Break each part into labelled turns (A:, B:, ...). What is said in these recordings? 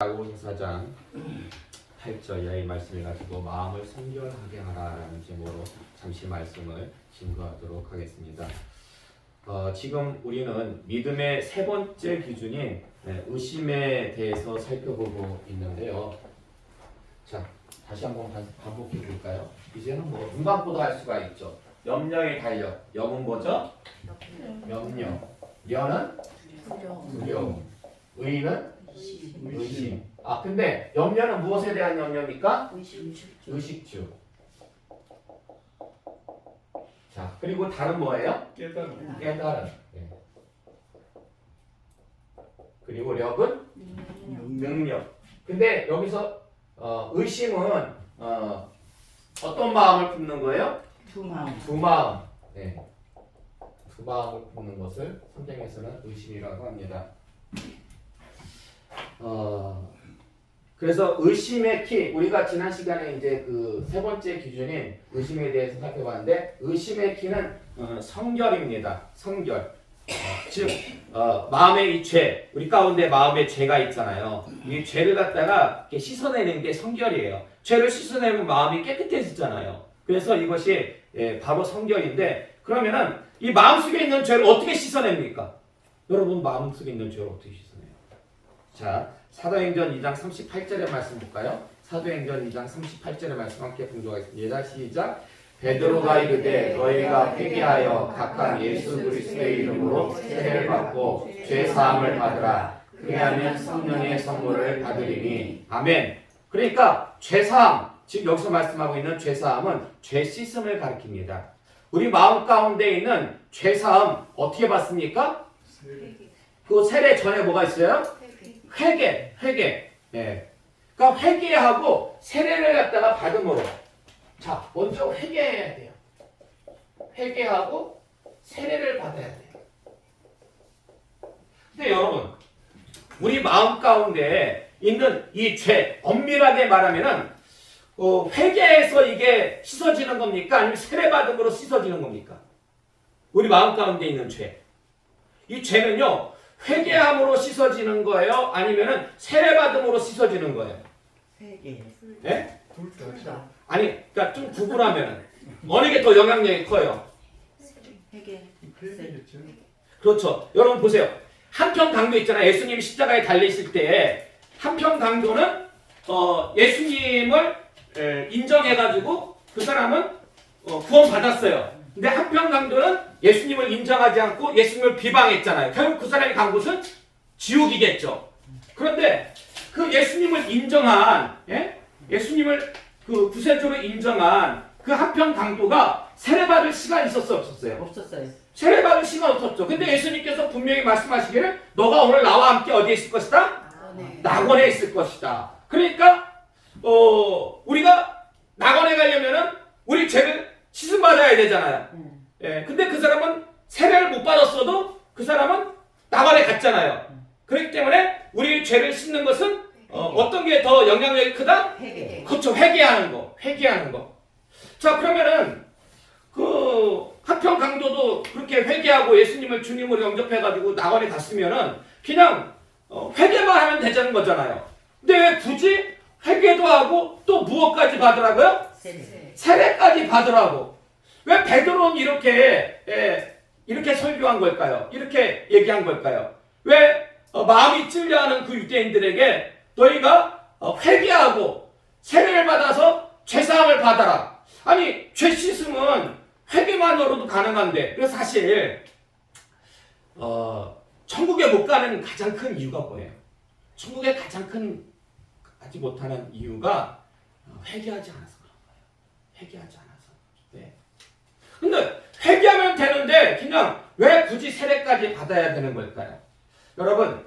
A: 야고보서 4장 8절 이하의 말씀을 가지고 마음을 성결하게 하라라는 제목으로 잠시 말씀을 증거하도록 하겠습니다. 지금 우리는 믿음의 세 번째 기준인 의심에 대해서 살펴보고 있는데요. 자, 다시 한번 반복해 볼까요? 이제는 뭐 눈 감고도 할 수가 있죠. 염려의 달력. 염은 뭐죠? 염려. 려는 두려움. 의는 의심. 근데 염려는 무엇에 대한 염려입니까? 의식주. 자, 그리고 다른 뭐예요? 깨달음. 네. 그리고 력은 능력. 근데 여기서 의심은 어떤 마음을 품는 거예요? 두 마음. 네. 두 마음을 품는 것을 성경에서는 의심이라고 합니다. 그래서 의심의 키, 우리가 지난 시간에 이제 그 세 번째 기준인 의심에 대해서 살펴봤는데, 의심의 키는 성결입니다. 성결. 즉 마음의 이 죄, 우리 가운데 마음에 죄가 있잖아요. 이 죄를 갖다가 이렇게 씻어내는 게 성결이에요. 죄를 씻어내면 마음이 깨끗해지잖아요. 그래서 이것이 바로 성결인데, 그러면은 이 마음속에 있는 죄를 어떻게 씻어냅니까? 여러분, 마음속에 있는 죄를 어떻게 씻어내요? 자, 사도행전 2장 38절의 말씀 볼까요? 사도행전 2장 38절의 말씀 함께 봉독하겠습니다. 시작. 베드로가 이르되 너희가 회개하여 각각 예수 그리스도의 이름으로 세례를 받고 죄 사함을 받으라. 그리하면 성령의 선물을 받으리니. 아멘. 그러니까 죄 사함, 지금 여기서 말씀하고 있는 죄 사함은 죄 씻음을 가리킵니다. 우리 마음 가운데 있는 죄 사함 어떻게 받습니까? 그 세례 전에 뭐가 있어요? 회개. 예. 그러니까 회개하고 세례를 갖다가 받음으로. 자, 먼저 회개해야 돼요. 회개하고 세례를 받아야 돼요. 근데 여러분, 우리 마음 가운데 있는 이 죄, 엄밀하게 말하면은 회개해서 이게 씻어지는 겁니까? 아니면 세례 받음으로 씻어지는 겁니까? 우리 마음 가운데 있는 죄. 이 죄는요, 회개함으로 씻어지는 거예요? 아니면은 세례받음으로 씻어지는 거예요?
B: 회개.
A: 네?
B: 둘 다.
A: 아니, 그러니까 좀 구분하면 어느 게 더 영향력이 커요?
B: 회개.
A: 그렇죠. 여러분 보세요. 한편 강도 있잖아요. 예수님이 십자가에 달리실 때 한편 강도는 예수님을 인정해가지고 그 사람은 구원받았어요. 근데 한편 강도는 예수님을 인정하지 않고 예수님을 비방했잖아요. 결국 그 사람이 간 곳은 지옥이겠죠. 그런데 그 예수님을 인정한, 예수님을 그 구세주로 인정한 그 한편 강도가 세례받을 시간이 있었어요, 없었어요?
B: 없었어요.
A: 세례받을 시간 없었죠. 근데 예수님께서 분명히 말씀하시기를 너가 오늘 나와 함께 어디에 있을 것이다? 낙원에 있을 것이다. 그러니까 우리가 낙원에 가려면은 우리 죄를 씻음 받아야 되잖아요. 근데 그 사람은 세례를 못 받았어도 그 사람은 낙원에 갔잖아요. 그렇기 때문에 우리 죄를 씻는 것은 어떤 게 더 영향력이 크다?
B: 회개.
A: 그렇죠. 회개하는 거. 자, 그러면은 그 한편 강도도 그렇게 회개하고 예수님을 주님으로 영접해가지고 낙원에 갔으면은 그냥 회개만 하면 되자는 거잖아요. 근데 왜 굳이 회개도 하고 또 무엇까지 받으라고요? 세례까지 받으라고. 왜 베드로는 이렇게 설교한 걸까요? 이렇게 얘기한 걸까요? 왜 마음이 찔려하는 그 유대인들에게 너희가 회개하고 세례를 받아서 죄사함을 받아라. 아니, 죄 씻음은 회개만으로도 가능한데, 그래서 사실 천국에 못 가는 가장 큰 이유가 뭐예요? 천국에 가장 큰 가지 못하는 이유가 회개하지 않아서 그런 거예요. 회개하지 않아서. 네. 근데 회개하면 되는데 그냥 왜 굳이 세례까지 받아야 되는 걸까요? 여러분,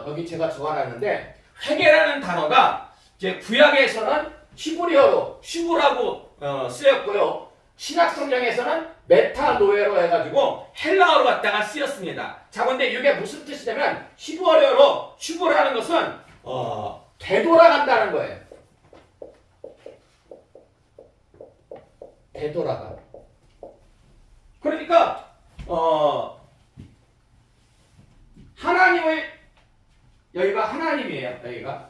A: 여기 제가 적어놨는데 회개라는 단어가 이제 구약에서는 히브리어로 슈브라고 쓰였고요. 신약 성경에서는 메타노에로 해가지고 헬라어로 갖다가 쓰였습니다. 자, 근데 이게 무슨 뜻이냐면 히브리어로 슈브라는 것은 되돌아간다는 거예요. 되돌아가. 그러니까 하나님의 여기가 하나님이에요. 여기가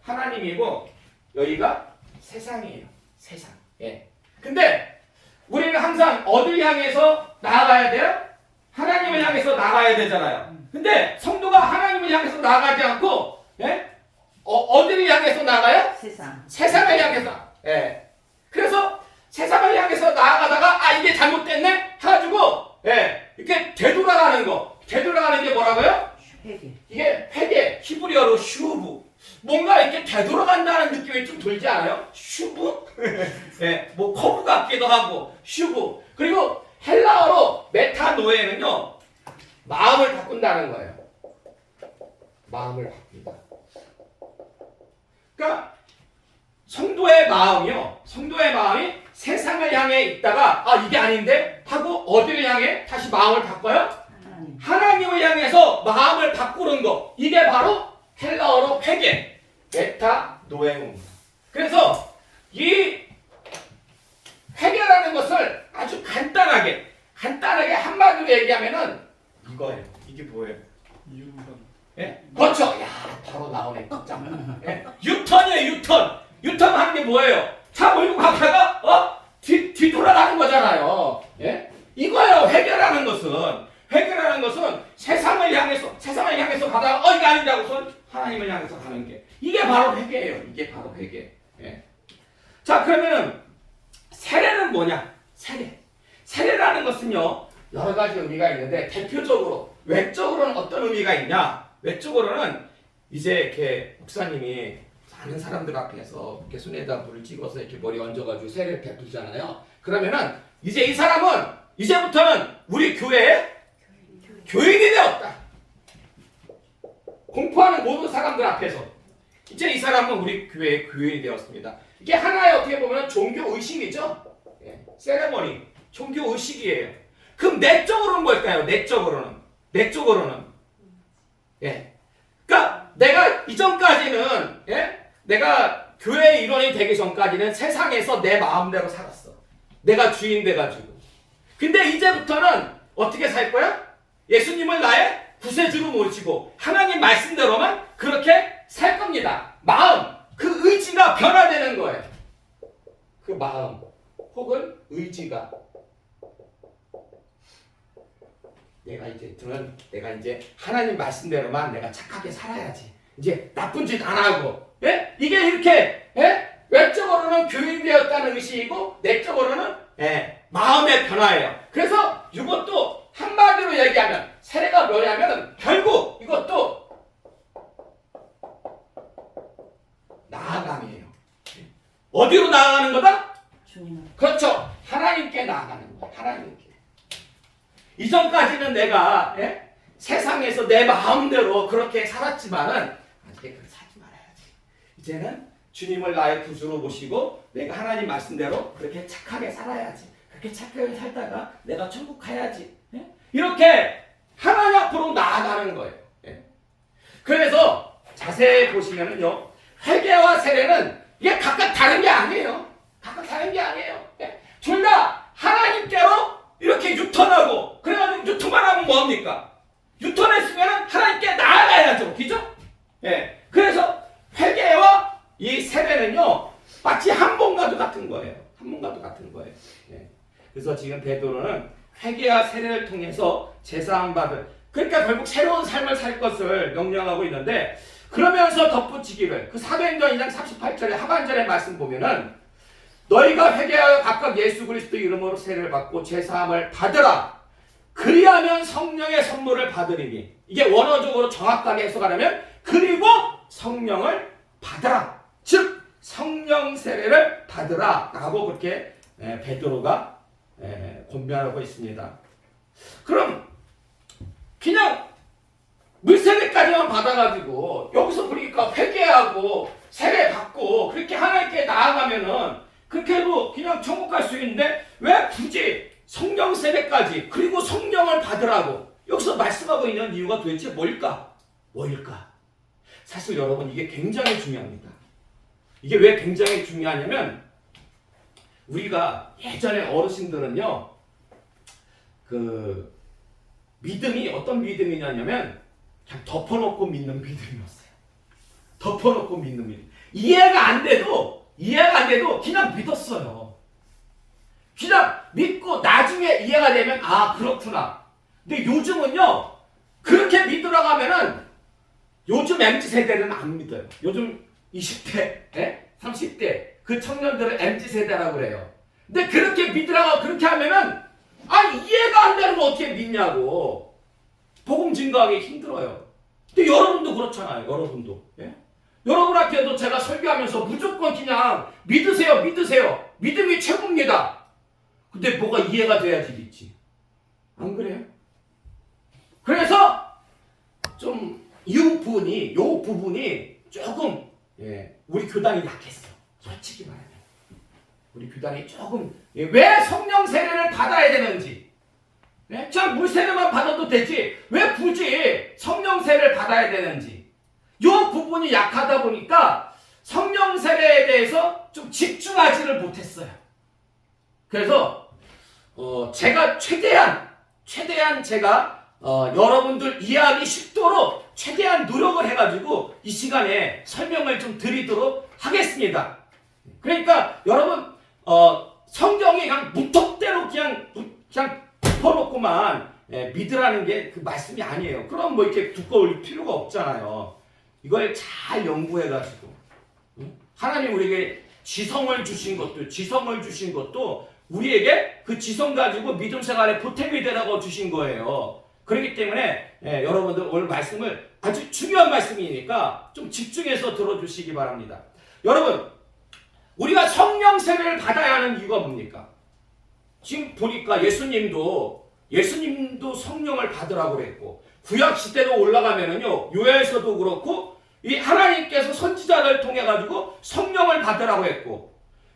A: 하나님이고 여기가 세상이에요. 세상. 예. 근데 우리는 항상 어딜 향해서 나아가야 돼요? 하나님을 향해서 나아가야 되잖아요. 근데 성도가 하나님을 향해서 나아가지 않고 예? 어디를 향해서 나아가요?
B: 세상.
A: 세상을 향해서. 예. 그래서 세상을 향해서 나아가다가 아 이게 잘못됐네 해가지고 예. 이렇게 되돌아가는 거. 되돌아가는 게 뭐라고요?
B: 회개.
A: 이게 회개, 히브리어로 슈브. 뭔가 이렇게 되돌아간다는 느낌이 좀 들지 않아요? 슈브? 예, 뭐 커브 같기도 하고 슈브. 그리고 헬라어로 메타노에는요 마음을 바꾼다는 거예요. 마음을 바꾼다. 그러니까 성도의 마음이요. 성도의 마음이 세상을 향해 있다가 아 이게 아닌데 하고 어디를 향해 다시 마음을 바꿔요?
B: 하나님.
A: 하나님을 향해서 마음을 바꾸는 거. 이게 바로 헬라어로 회개, 메타노에입니다. 그래서 이 회개라는 것을 아주 간단하게 한마디로 얘기하면은 이거예요. 이게 뭐예요? 예? 그렇죠. 야, 바로 나오네. 깜짝. 예? 유턴이에요, 유턴. 유턴하는 게 뭐예요? 차 몰고 가다가 뒤돌아가는 거잖아요. 예? 이거예요. 회개라는 것은 세상을 향해서 가다가 이게 아니라고선 하나님을 향해서 가는 게 이게 바로 회개예요. 이게 바로 회개. 예. 자, 그러면은 세례는 뭐냐? 세례라는 것은요 여러 가지 의미가 있는데 대표적으로 외적으로는 어떤 의미가 있냐? 외적으로는 이제 이렇게 목사님이 많은 사람들 앞에서 이렇게 손에다 물을 찍어서 이렇게 머리 얹어가지고 세례를 베풀잖아요. 그러면은 이제 이 사람은 이제부터는 우리 교회에 교인이 되었다. 공포하는 모든 사람들 앞에서 이제 이 사람은 우리 교회의 교인이 되었습니다. 이게 하나의 어떻게 보면 종교 의식이죠. 예, 세레머니, 종교 의식이에요. 그럼 내적으로는 뭘까요? 내적으로는 예, 그러니까 내가 이전까지는 내가 교회의 일원이 되기 전까지는 세상에서 내 마음대로 살았어. 내가 주인 돼가지고. 근데 이제부터는 어떻게 살 거야? 예수님을 나의 구세주로 모시고 하나님 말씀대로만 그렇게 살 겁니다. 마음, 그 의지가 변화되는 거예요. 그 마음 혹은 의지가 내가 이제 하나님 말씀대로만 내가 착하게 살아야지. 이제 나쁜 짓 안 하고. 예? 이게 이렇게 외적으로는 교인이 되었다는 의식이고 내적으로는 마음의 변화예요. 그래서 이것도 한마디로 얘기하면 세례가 뭐냐면 결국 이것도 나아감이에요. 어디로 나아가는 거다?
B: 주님.
A: 그렇죠. 하나님께 나아가는 거예요. 하나님께. 이전까지는 내가 세상에서 내 마음대로 그렇게 살았지만은 이제 그렇게 살지 말아야지. 이제는 주님을 나의 구주로 모시고 내가 하나님 말씀대로 그렇게 착하게 살아야지. 그렇게 착하게 살다가 내가 천국 가야지. 이렇게 하나님 앞으로 나아가는 거예요. 그래서 자세히 보시면은요, 회개와 세례는 이게 각각 다른 게 아니에요. 둘 다 하나님께로 이렇게 유턴하고, 그래가지고 유턴만 하면 뭐합니까? 유턴했으면 하나님께 나아가야죠. 그죠? 그래서 회개와 이 세례는요, 마치 한 몸과도 같은 거예요. 그래서 지금 베드로는 회개와 세례를 통해서 제사함 받을, 그러니까 결국 새로운 삶을 살 것을 명령하고 있는데, 그러면서 덧붙이기를 그 사도행전 2장 38절의 하반절의 말씀 보면은 너희가 회개하여 각각 예수 그리스도 이름으로 세례를 받고 제사함을 받으라. 그리하면 성령의 선물을 받으리니. 이게 원어적으로 정확하게 해석하려면 그리고 성령을 받으라. 즉 성령 세례를 받으라 라고 그렇게 베드로가 권면하고 있습니다. 그럼 그냥 물세례까지만 받아가지고 여기서 그러니까 회개하고 세례 받고 그렇게 하나님께 나아가면은 그렇게 해도 그냥 천국 갈 수 있는데 왜 굳이 성령 세례까지 그리고 성령을 받으라고 여기서 말씀하고 있는 이유가 도대체 뭘까? 사실 여러분 이게 굉장히 중요합니다. 이게 왜 굉장히 중요하냐면 우리가 예전에 어르신들은요 그 믿음이 어떤 믿음이냐면 그냥 덮어놓고 믿는 믿음이었어요. 덮어놓고 믿는 믿음. 이해가 안 돼도 그냥 믿었어요. 그냥 믿고 나중에 이해가 되면 아 그렇구나. 근데 요즘은요 그렇게 믿으라고 하면은 요즘 MZ세대는 안 믿어요. 요즘 20대, 30대 그 청년들은 MZ세대라고 그래요. 근데 그렇게 믿으라고 그렇게 하면은 아 이해가 안 되는 거 어떻게 믿냐고. 복음 증거하기 힘들어요. 근데 여러분도 그렇잖아요. 여러분도. 예? 여러분한테도 제가 설교하면서 무조건 그냥 믿으세요. 믿음이 최고입니다. 근데 뭐가 이해가 돼야지 믿지. 안 그래요? 그래서 좀 이 부분이 조금 우리 교단이 약했어. 솔직히 말하면. 우리 교단이 조금 왜 성령 세례를 받아야 되는지. 그냥 물 세례만 받아도 되지. 왜 굳이 성령 세례를 받아야 되는지. 이 부분이 약하다 보니까 성령 세례에 대해서 좀 집중하지를 못했어요. 그래서 제가 최대한 제가 여러분들 이해하기 쉽도록 최대한 노력을 해가지고 이 시간에 설명을 좀 드리도록 하겠습니다. 그러니까 여러분 성경이 그냥 무턱대로 그냥 덮어놓고만 믿으라는 게 그 말씀이 아니에요. 그럼 뭐 이렇게 두꺼울 필요가 없잖아요. 이걸 잘 연구해가지고 하나님 우리에게 지성을 주신 것도 우리에게 그 지성 가지고 믿음 생활에 보탬이 되라고 주신 거예요. 그렇기 때문에 여러분들 오늘 말씀을 아주 중요한 말씀이니까 좀 집중해서 들어주시기 바랍니다. 여러분 우리가 성령 세례를 받아야 하는 이유가 뭡니까? 지금 보니까 예수님도 성령을 받으라고 그랬고 구약 시대로 올라가면은요 요엘서도 그렇고 이 하나님께서 선지자를 통해 가지고 성령을 받으라고 했고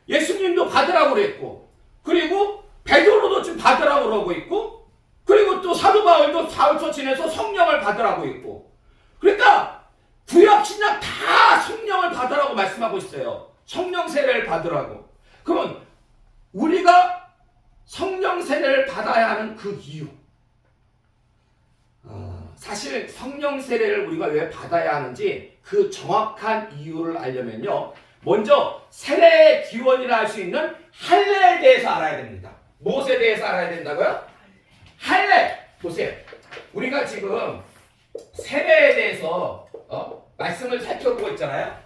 A: 예수님도 받으라고 그랬고 그리고 베드로도 지금 받으라고 그러고 있고 그리고 또 사도 바울도 사울처친에서 성령을 받으라고 있고 그러니까 구약 신약 다 성령을 받으라고 말씀하고 있어요. 성령 세례를 받으라고. 그러면 우리가 성령 세례를 받아야 하는 그 이유. 사실 성령 세례를 우리가 왜 받아야 하는지 그 정확한 이유를 알려면요. 먼저 세례의 기원이라 할 수 있는 할례에 대해서 알아야 됩니다. 무엇에 대해서 알아야 된다고요? 할례. 보세요. 우리가 지금 세례에 대해서 말씀을 살펴보고 있잖아요.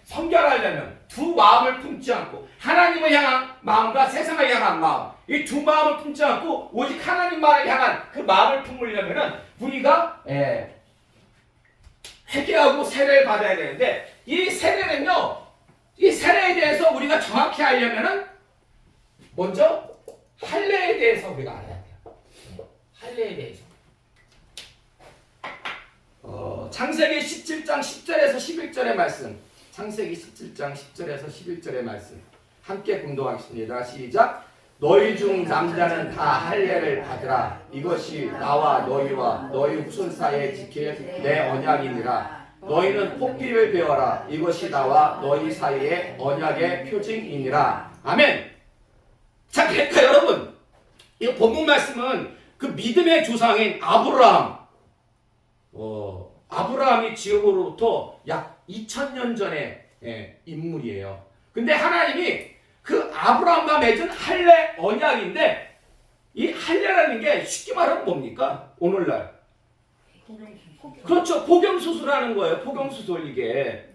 A: 성결하려면 두 마음을 품지 않고 하나님을 향한 마음과 세상을 향한 마음 이 두 마음을 품지 않고 오직 하나님만을 향한 그 마음을 품으려면 우리가 회개하고 세례를 받아야 되는데 이 세례는요 이 세례에 대해서 우리가 정확히 알려면은 먼저 할례에 대해서 우리가 알아야 돼요. 할례에 대해서 창세기 17장 10절에서 11절의 말씀 창세기 17장 10절에서 11절의 말씀 함께 공동하겠습니다. 시작. 너희 중 남자는 다 할례를 받으라. 이것이 나와 너희와 너희 후손 사이에 지킬 내 언약이니라. 너희는 폭비를 배워라. 이것이 나와 너희 사이의 언약의 표징이니라. 아멘. 자, 그러니까 여러분 이 본문 말씀은 그 믿음의 조상인 아브라함이 지옥으로부터 약 2000년 전의 인물이에요. 근데 하나님이 그 아브라함과 맺은 할례 언약인데 이 할례라는 게 쉽게 말하면 뭡니까? 오늘날 그렇죠. 포경수술하는 거예요. 포경수술 이게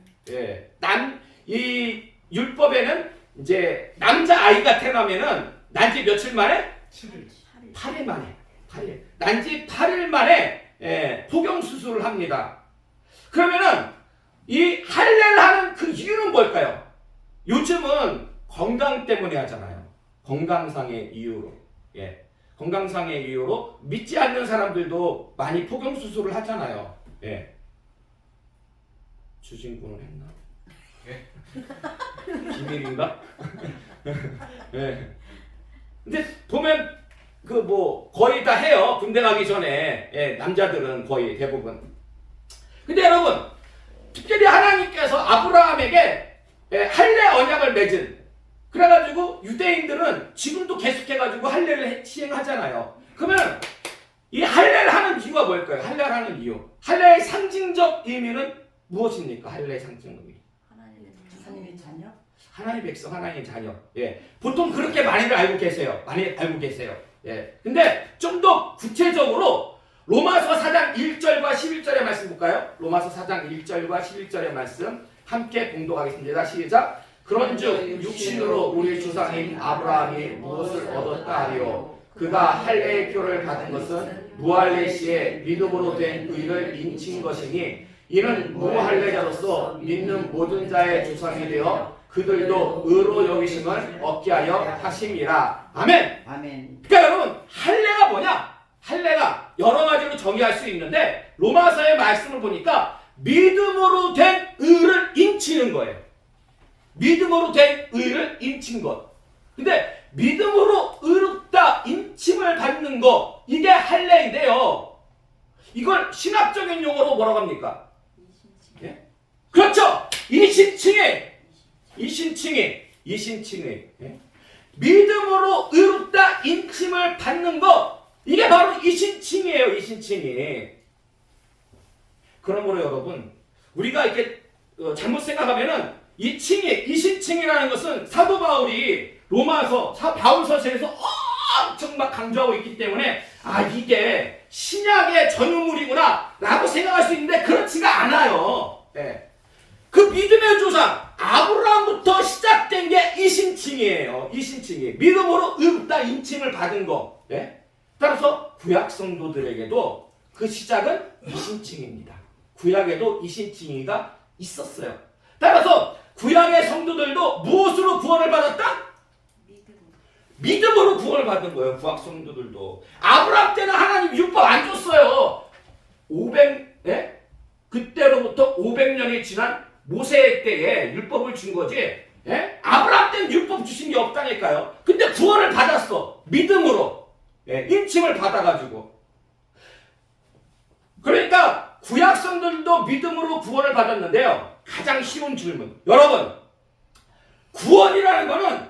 A: 이 율법에는 이제 남자 아이가 태어나면은 난지 며칠 만에 8일 만에 난지 8일 만에 포경수술을 합니다. 그러면은 이 할례를 하는 그 이유는 뭘까요? 요즘은 건강 때문에 하잖아요. 건강상의 이유로. 건강상의 이유로 믿지 않는 사람들도 많이 포경수술을 하잖아요. 주진군은 했나? 비밀인가? 근데 보면 거의 다 해요. 군대 가기 전에 남자들은 거의 대부분. 근데 여러분 특별히 하나님께서 아브라함에게 할례 언약을 맺은 그래가지고 유대인들은 지금도 계속해가지고 할례를 시행하잖아요. 그러면 이 할례를 하는 이유가 뭘까요? 할례를 하는 이유. 할례의 상징적 의미는 무엇입니까? 할례의 상징적 의미.
B: 하나님의 자녀?
A: 하나님의 백성, 하나님의 자녀. 예. 보통 그렇게 많이들 알고 계세요. 많이 알고 계세요. 예. 근데 좀 더 구체적으로 로마서 4장 1절과 11절의 말씀 볼까요? 로마서 4장 1절과 11절의 말씀 함께 공독하겠습니다. 시작. 그런즉 육신으로 우리 조상인 아브라함이 무엇을 얻었다 하리요? 그가 할례의 표를 받은 것은 무할례 시에 믿음으로 된 의를 인친 것이니 이는 무할례자로서 믿는 모든 자의 조상이 되어 그들도 의로 여기심을 얻게 하여 하심이라. 아멘.
B: 아멘.
A: 그러니까 여러분 할례가 뭐냐? 할례가 여러 가지로 정의할 수 있는데 로마서의 말씀을 보니까 믿음으로 된 의를 인치는 거예요. 믿음으로 된 의를 인친 것. 근데 믿음으로 의롭다 인침을 받는 거 이게 할례인데요. 이걸 신학적인 용어로 뭐라고 합니까? 예? 그렇죠. 이신칭의 예? 믿음으로 의롭다 인침을 받는 거 이게 바로 이신칭이에요. 이신칭이. 그러므로 여러분 우리가 이렇게 잘못 생각하면은 이신칭이라는 것은 사도 바울이 로마서 바울서신에서 엄청 막 강조하고 있기 때문에 아 이게 신약의 전유물이구나 라고 생각할 수 있는데 그렇지가 않아요. 예. 그 믿음의 조상 아브라함부터 시작된 게 이신칭이에요. 이신칭이 믿음으로 의롭다 인칭을 받은 거. 예? 따라서 구약 성도들에게도 그 시작은 이신칭입니다. 구약에도 이신칭이가 있었어요. 따라서 구약의 성도들도 무엇으로 구원을 받았다? 믿음으로 구원을 받은 거예요. 구약 성도들도. 아브라함 때는 하나님 율법 안 줬어요. 예? 그때로부터 500년이 지난 모세 때에 율법을 준 거지. 예? 아브라함 때는 율법 주신 게 없다니까요. 근데 구원을 받았어. 믿음으로. 예? 인침을 받아가지고. 그러니까 구약 성도들도 믿음으로 구원을 받았는데요. 가장 쉬운 질문. 여러분, 구원이라는 거는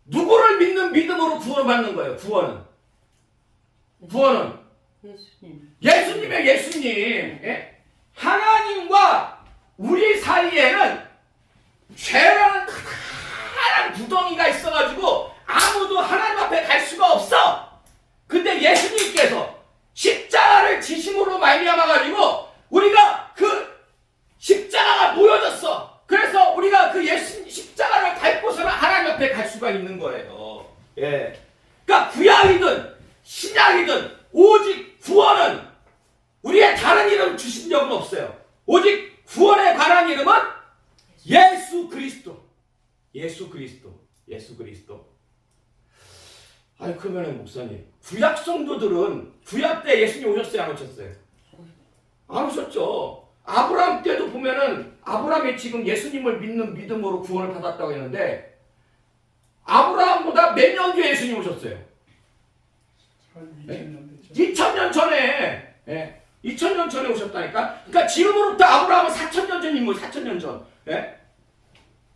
A: 누구를 믿는 믿음으로 구원받는 거예요. 구원은
B: 예수님.
A: 예수님. 예? 하나님과 우리 사이에는 죄라는 커다란 구덩이가 있어가지고 아무도 하나님 앞에 갈 수가 없어. 근데 예수님께서 십자가를 지심으로 말미암아가지고 우리가 그 십자가가 모여졌어. 그래서 우리가 그 예수 십자가를 밟고서는 하나님 앞에 갈 수가 있는 거예요. 예. 그러니까 구약이든 신약이든 오직 구원은 우리의 다른 이름 주신 적은 없어요. 오직 구원에 관한 이름은 예수 그리스도. 예수 그리스도. 아니 그러면은 목사님, 구약 성도들은 구약 때 예수님 오셨어요, 안 오셨어요? 안 오셨죠. 아브라함 때도 보면은 아브라함이 지금 예수님을 믿는 믿음으로 구원을 받았다고 했는데 아브라함보다 몇 년 뒤에 예수님 오셨어요? 2000년 전에. 예. 2000년 전에 오셨다니까. 그러니까 지금으로부터 아브라함은 4000년 전 인물, 4000년 전. 예?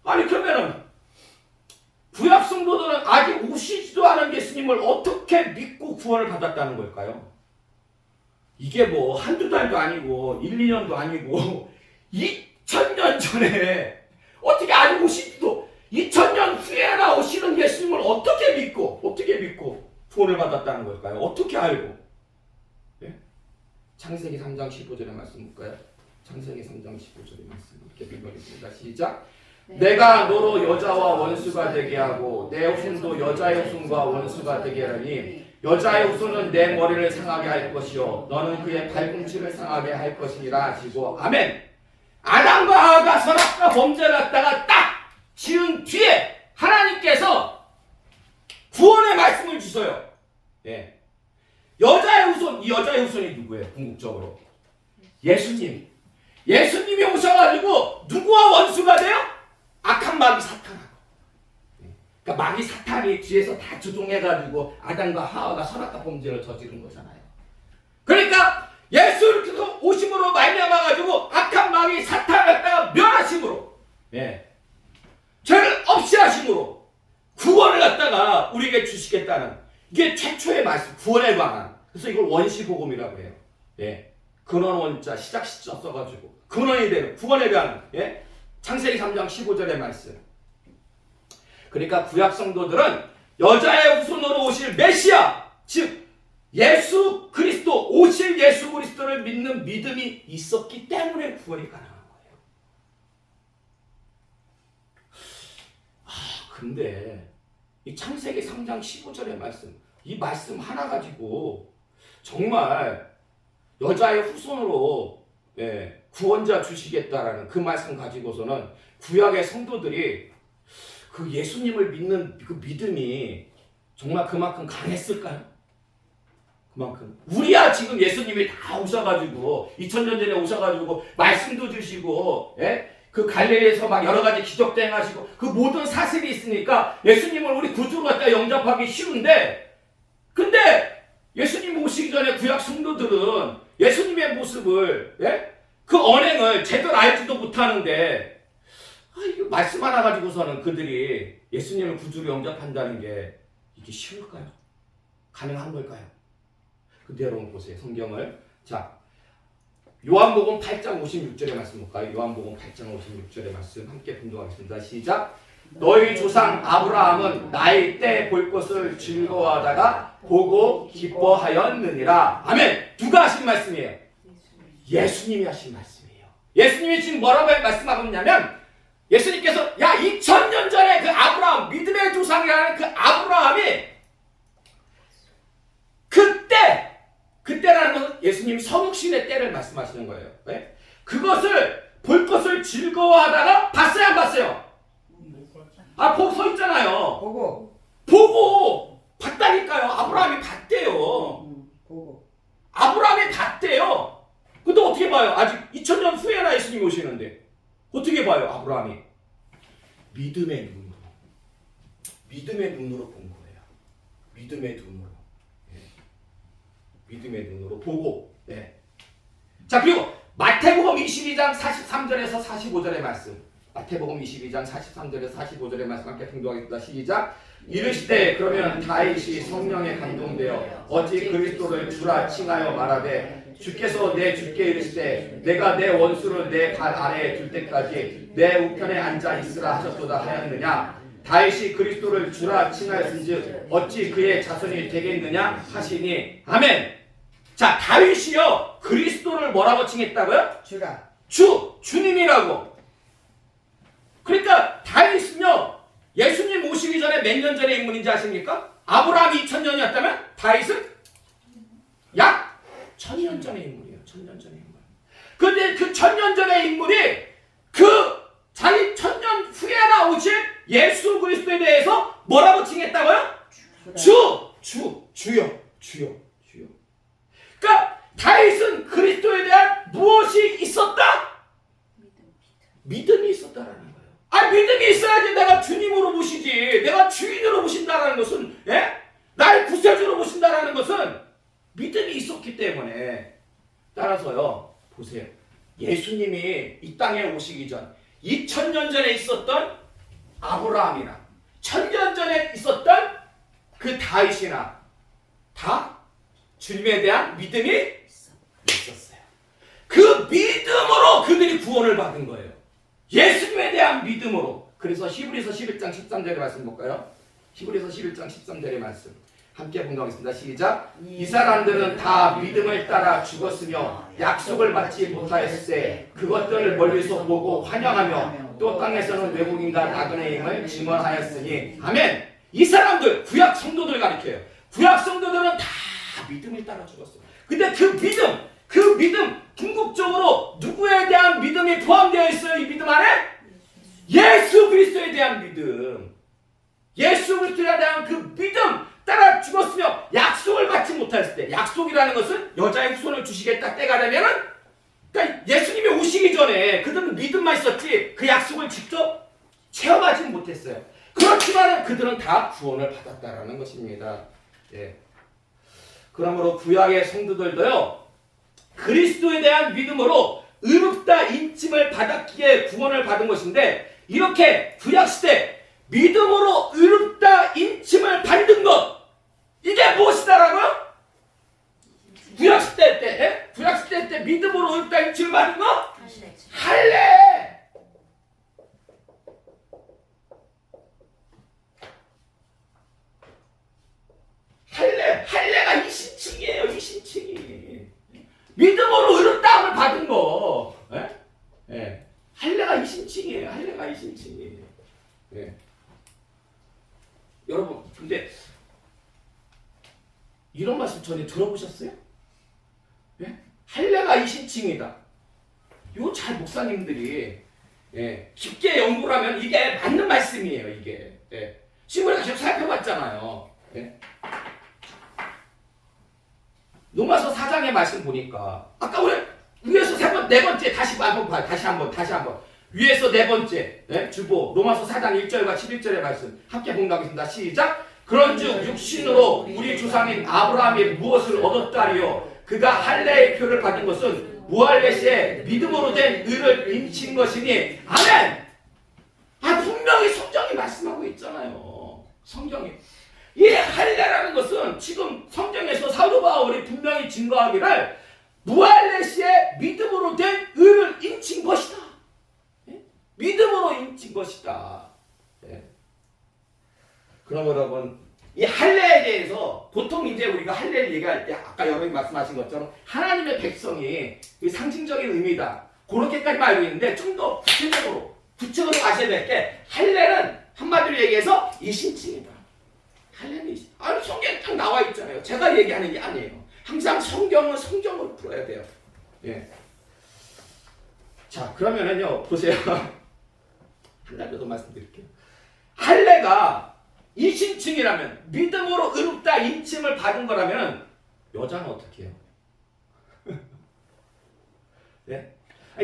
A: 아니 그러면은 구약 성도들은 아직 오시지도 않은 예수님을 어떻게 믿고 구원을 받았다는 걸까요? 이게 뭐 한두 달도 아니고 1, 2년도 아니고 2000년 전에 어떻게 아직 오시지도 2000년 후에나 오시는 예수님을 어떻게 믿고 구원을 받았다는 걸까요? 어떻게 알고? 예? 창세기 3장 15절의 말씀 볼까요? 창세기 3장 15절의 말씀 이렇게 읽어보겠습니다. 시작. 내가 너로 여자와 원수가 되게 하고 내 후손도 여자의 후손과 원수가 되게 하니 여자의 후손은 내 머리를 상하게 할 것이요 너는 그의 발꿈치를 상하게 할 것이니라 하시고 아멘. 아담과 하와가 선악과 범죄를 갖다가 딱 지은 뒤에 하나님께서 구원의 말씀을 주셔요. 예. 여자의 후손, 이 여자의 후손이 누구예요? 궁극적으로 예수님이 오셔가지고 누구와 원수가 돼요? 악한 마귀 사탄하고. 그러니까 마귀 사탄이 뒤에서 다 주동해가지고 아담과 하와가 선악과 범죄를 저지른 거잖아요. 그러니까 예수님께서 오심으로 말미암아가지고 악한 마귀 사탄을 갖다가 멸하심으로, 예, 죄를 없이 하심으로 구원을 갖다가 우리에게 주시겠다는 이게 최초의 말씀, 구원에 관한. 그래서 이걸 원시복음이라고 해요. 예. 근원 원자 시작 시자 써가지고 근원이 되는 구원에 대한 예? 창세기 3장 15절의 말씀. 그러니까 구약 성도들은 여자의 후손으로 오실 메시아 즉 예수 그리스도 오실 예수 그리스도를 믿는 믿음이 있었기 때문에 구원이 가능한 거예요. 근데 이 창세기 3장 15절의 말씀 이 말씀 하나 가지고 정말 여자의 후손으로 예, 구원자 주시겠다라는 그 말씀 가지고서는 구약의 성도들이 그 예수님을 믿는 그 믿음이 정말 그만큼 강했을까요? 그만큼 우리야 지금 예수님이 다 오셔가지고 2000년 전에 오셔가지고 말씀도 주시고 예? 그 갈릴리에서 막 여러 가지 기적도 행하시고 그 모든 사실이 있으니까 예수님을 우리 구주로 갖다 영접하기 쉬운데 근데 예수님 오시기 전에 구약 성도들은 예수님의 모습을 예? 그 언행을 제대로 알지도 못하는데 이거 말씀 하나 가지고서는 그들이 예수님을 구주로 영접한다는 게 이게 쉬울까요? 가능한 걸까요? 근데 여러분 보세요. 성경을. 자, 요한복음 8장 56절의 말씀 볼까요? 요한복음 8장 56절의 말씀 함께 분동하겠습니다. 시작. 너희 조상 아브라함은 나의 때 볼 것을 즐거워하다가 보고 기뻐하였느니라. 아멘. 누가 하신 말씀이에요? 예수님이 하신 말씀이에요. 예수님이 지금 뭐라고 말씀하고 있냐면 예수님께서 야 2000년 전에 그 아브라함 믿음의 조상이라는 그 아브라함이 그때라는 것은 예수님이 성육신의 때를 말씀하시는 거예요. 네? 그것을 볼 것을 즐거워하다가 봤어요 안 봤어요? 보고 서 있잖아요. 보고 봤다니까요. 아브라함이 봤대요.
B: 보고.
A: 아브라함이 봤대요. 근데 어떻게 봐요? 아직 2000년 후에나 예수님이 오시는데 어떻게 봐요? 아브라함이 믿음의 눈으로 본 거예요. 믿음의 눈으로. 예. 믿음의 눈으로 보고. 네. 자, 그리고 마태복음 22장 43절에서 45절의 말씀. 마태복음 22장 43절에서 45절의 말씀 함께 등록하겠습니다. 시작. 이르시되 그러면 다윗이 성령에 감동되어 어찌 그리스도를 주라 칭하여 말하되 주께서 내 주께 이르시되 내가 내 원수를 내 발 아래에 둘 때까지 내 우편에 앉아 있으라 하셨도다 하였느냐. 다윗이 그리스도를 주라 칭하였은즉 어찌 그의 자손이 되겠느냐 하시니. 아멘. 자, 다윗이요 그리스도를 뭐라고 칭했다고요?
B: 주라.
A: 주님이라고. 그러니까 다윗은요 예수님 오시기 전에 몇 년 전의 인물인지 아십니까? 아브라함이 2000년이었다면 다윗은 약 1000년 전의 인물이에요. 1000년 전의 인물. 그런데 그 1000년 전의 인물이 그 자기 1000년 후에나 오실 예수 그리스도에 대해서 뭐라고 칭했다고요? 주여. 그러니까 다윗은 그리스도에 대한 무엇이 있었다? 믿음이 있었다라는 거예요. 믿음이 있어야지 내가 주님으로 모시지. 내가 주인으로 모신다라는 것은 나의 구세주로 모신다라는 것은 믿음이 있었기 때문에. 따라서요 보세요. 예수님이 이 땅에 오시기 전 2000년 전에 있었던 아브라함이나 1000년 전에 있었던 그 다윗이나 다 주님에 대한 믿음이 있었어요. 그 믿음으로 그들이 구원을 받은 거예요. 예수님에 대한 믿음으로. 그래서 히브리서 11장 13절의 말씀 볼까요? 히브리서 11장 13절의 말씀 함께 봉독하겠습니다. 시작. 이 사람들은 다 믿음을 따라 죽었으며 약속을 받지 못하였을 때 그것들을 멀리서 보고 환영하며 또 땅에서는 외국인과 나그네임을 증언하였으니. 아멘. 이 사람들 구약 성도들 가리켜요. 구약 성도들은 다 믿음을 따라 죽었어요. 근데 그 믿음 궁극적으로 누구에 대한 믿음이 포함되어 있어요? 이 믿음 안에? 예수 그리스도에 대한 믿음. 예수 그리스도에 대한 그 믿음 따라 죽었으며 약속을 받지 못했을 때. 약속이라는 것은 여자의 후손을 주시겠다 때가 되면은, 그러니까 예수님이 오시기 전에 그들은 믿음만 있었지 그 약속을 직접 체험하지 못했어요. 그렇지만 그들은 다 구원을 받았다라는 것입니다. 예. 그러므로 구약의 성도들도요 그리스도에 대한 믿음으로 의롭다 인침을 받았기에 구원을 받은 것인데, 이렇게 구약시대 믿음으로 의롭다 인침을 받는 것, 이게 무엇이다라고요? 구약시대 때, 예? 구약시대 때 믿음으로 의롭다 인침을 받은 거?
B: 할례.
A: 할례. 할례가 이신칭이에요. 이신칭이. 믿음으로 의롭다함을 받은 거. 예? 예. 할례가 이신칭이에요. 할례가 이신칭이에요. 예. 여러분, 근데 이런 말씀 전에 들어보셨어요? 예? 할례가 이신칭이다. 이거 잘 목사님들이 깊게 연구를 하면 이게 맞는 말씀이에요. 이게. 지금 우리가 계속 살펴봤잖아요. 로마서 4장의 말씀 보니까 아까 우리 위에서 네 번째 다시 한번 봐요. 다시 한번 위에서 네 번째 주보 로마서 4장 1절과 11절의 말씀 함께 공부하겠습니다. 시작. 그런즉 육신으로 우리 조상인 아브라함이 무엇을 얻었다리요? 그가 할례의 표를 받은 것은 무할례시에 믿음으로 된 의를 인친 것이니 아멘. 분명히 성경이 말씀하고 있잖아요. 성경이. 이 할례라는 것은 지금 성경에서 사도 바울이 분명히 증거하기를 무할례시에 믿음으로 된 의를 인친 것이다. 믿음으로 인친 것이다. 그럼 여러분 이 할례에 대해서 보통 이제 우리가 할례를 얘기할 때 아까 여러분이 말씀하신 것처럼 하나님의 백성이 상징적인 의미다. 그렇게까지만 알고 있는데 좀 더 구체적으로 아셔야 될 게 할례는 한마디로 얘기해서 이신칭이다. 할례는 성경에 딱 나와 있잖아요. 제가 얘기하는 게 아니에요. 항상 성경은 성경으로 풀어야 돼요. 자, 그러면은요, 보세요. 한 가지 더 말씀드릴게요. 할례가 이신칭이라면, 믿음으로 의롭다 인침을 받은 거라면, 여자는 어떻게 해요?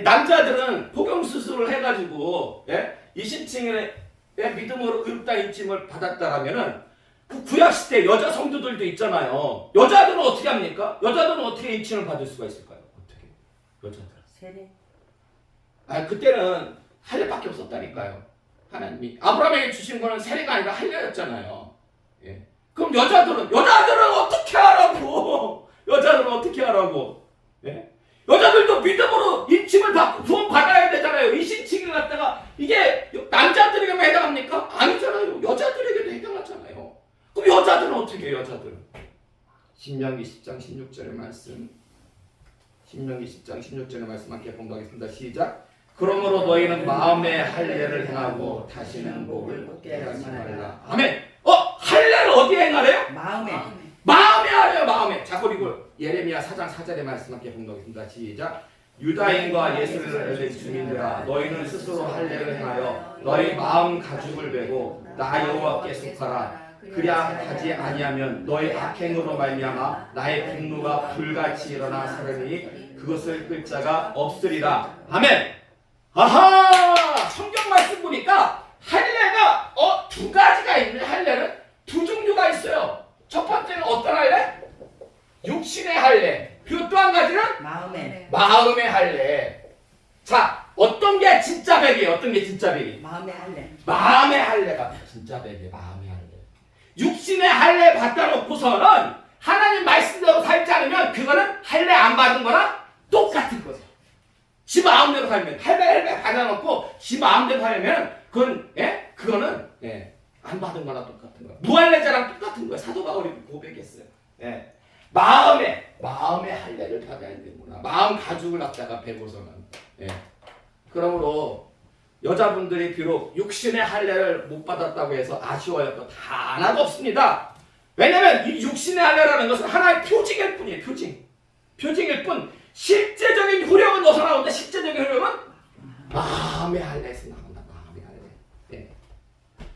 A: 남자들은 포경수술을 해가지고, 이신칭에 믿음으로 의롭다 인침을 받았다라면은, 그 구약시대 여자 성도들도 있잖아요. 여자들은 어떻게 합니까? 여자들은 어떻게 인침을 받을 수가 있을까요? 어떻게? 여자들. 세례. 그때는 할례밖에 없었다니까요. 하나님이 아브라함에게 주신 거는 세례가 아니라 할례였잖아요. 그럼 여자들은 어떻게 하라고? 여자들은 어떻게 하라고? 여자들도 믿음으로 인침을 받고 구원 받아야 되잖아요. 이신칭을 갖다가 이게 남자들에게만 해당합니까? 아니잖아요. 여자들에게도 해당하잖아요. 그럼 여자들은 어떻게 해요? 여자들은 신명기 10장 16절의 말씀. 신명기 10장 16절의 말씀 함께 공부하겠습니다. 시작. 그러므로 너희는 마음의 할례를 행하고 다시는 목을 떼하지 말라. 아멘. 할례를 어디에 행하래요? 마음에 하래요. 마음에. 자, 그리고 예레미야 4장 4절의 말씀 함께 공부하겠습니다. 시작. 유다인과 예수를 믿는 주민들아 너희는 스스로 할례를 행하여 너희 마음 가죽을 베고 나 여호와께 속하라. 그랴 하지 아니하면 너희 악행으로 말미암아 나의 분노가 불같이 일어나 사르니 그것을 끌 자가 없으리라. 아멘. 아하! 성경 말씀 보니까 할례가 두 가지가 있는 할례는 두 종류가 있어요. 첫 번째는 어떤 할례? 육신의 할례. 그리고 또 한 가지는 마음의 할례. 자, 어떤 게 진짜 백이에요? 어떤 게 진짜 백이? 마음의 할례가 진짜 백이에요. 마음의 할례. 육신의 할례 받다 놓고서는 하나님 말씀대로 살지 않으면 그거는 할례 안 받은 거랑 똑같은 거죠. 지 마음대로 살면 할례 받아놓고 지 마음대로 살면 그거는 안 받은 거랑 똑같은 거야. 무할례자랑 똑같은 거야. 사도 바울이 고백했어요. 마음의 할례를 받아야 되는구나. 마음 가죽을 갖다가 베고서는. 그러므로 여자분들이 비록 육신의 할례를 못 받았다고 해서 아쉬워할 것 하나도 없습니다. 왜냐하면 이 육신의 할례라는 것은 하나의 표징일 뿐이에요. 표징일 뿐. 실제적인 효력은 어디서 나오는데 실제적인 효력은 마음의 할례에서 나온다. 마음의 할례.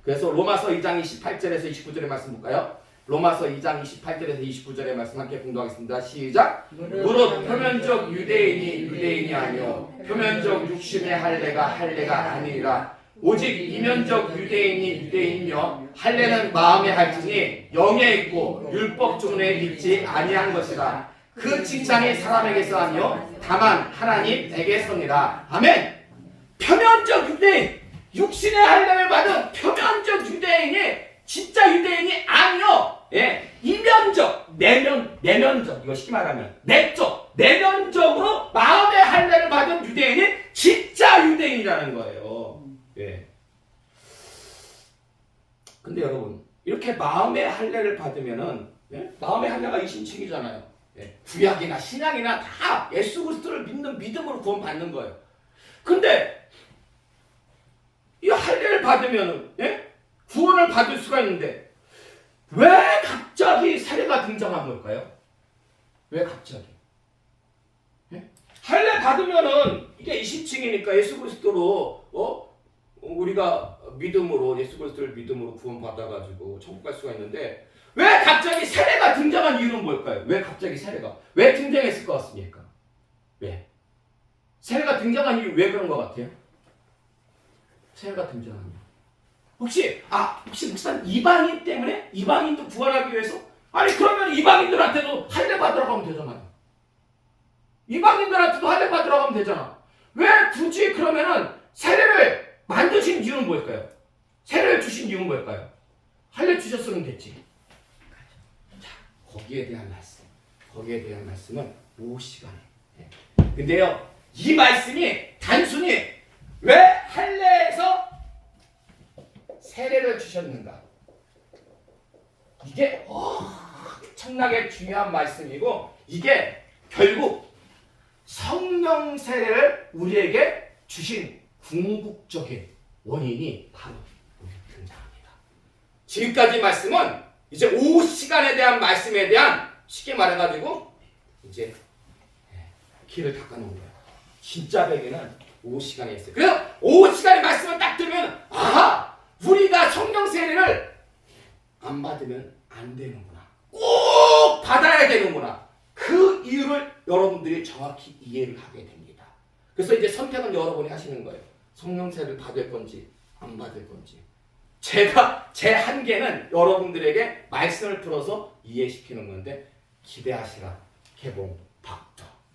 A: 그래서 로마서 2장 28절에서 29절의 말씀 볼까요? 로마서 2장 28절에서 29절의 말씀 함께 공부하겠습니다. 시작. 무릇 표면적 유대인이 아니요 표면적 육신의 할례가 아니라 오직 이면적 유대인이며 할례는 마음에 할지니 영에 있고 율법 종례에 있지 아니한 것이라. 그 칭찬이 사람에게서 아니요 다만 하나님에게서니라. 아멘. 표면적 유대인, 육신의 할례를 받은 표면적 유대인이 진짜 유대인이 아니요 예, 이면적, 내면적, 이거 쉽게 말하면 내면적으로 마음의 할례를 받은 유대인이 진짜 유대인이라는 거예요. 예. 근데 여러분, 이렇게 마음의 할례를 받으면은, 예? 마음의 할례가 이심칭이잖아요. 예. 구약이나 신약이나 다 예수 그리스도를 믿는 믿음으로 구원받는 거예요. 근데 이 할례를 받으면은, 예? 구원을 받을 수가 있는데 왜 갑자기 세례가 등장한 걸까요? 왜 갑자기? 예? 할례 받으면은 이게 이심칭이니까 예수 그리스도로 우리가 믿음으로 예수 그리스도를 믿음으로 구원받아가지고 천국 갈 수가 있는데 왜 갑자기 세례가 등장한 이유는 뭘까요? 왜 갑자기 세례가 왜 등장했을 것 같습니까? 왜? 세례가 등장한 이유 왜 그런 것 같아요? 세례가 등장한 이유 혹시 목사님 이방인 때문에 이방인도 구원하기 위해서? 아니 그러면 이방인들한테도 할례 받으라고 하면 되잖아요. 이방인들한테도 할례 받으라고 하면 되잖아. 왜 굳이 그러면은 세례를 만드신 이유는 뭘까요? 세례를 주신 이유는 뭘까요? 할례 주셨으면 됐지. 자, 거기에 대한 말씀은 오후 시간에. 근데요, 이 말씀이 단순히 왜 할례에서 세례를 주셨는가? 이게 엄청나게 중요한 말씀이고 이게 결국 성령 세례를 우리에게 주신 궁극적인 원인이 바로 등장합니다. 지금까지 말씀은 이제 오후 시간에 대한 말씀에 대한 쉽게 말해가지고 이제 길을 닦아놓은 거예요. 진짜 베개는 오후 시간에 있어요. 그래서 오후 시간에 말씀을 딱 들으면 우리가 성령 세례를 안 받으면 안 되는구나. 꼭 받아야 되는구나. 그 이유를 여러분들이 정확히 이해를 하게 됩니다. 그래서 이제 선택은 여러분이 하시는 거예요. 성령 세례를 받을 건지 안 받을 건지. 제가 제 한계는 여러분들에게 말씀을 풀어서 이해시키는 건데 기대하시라. 개봉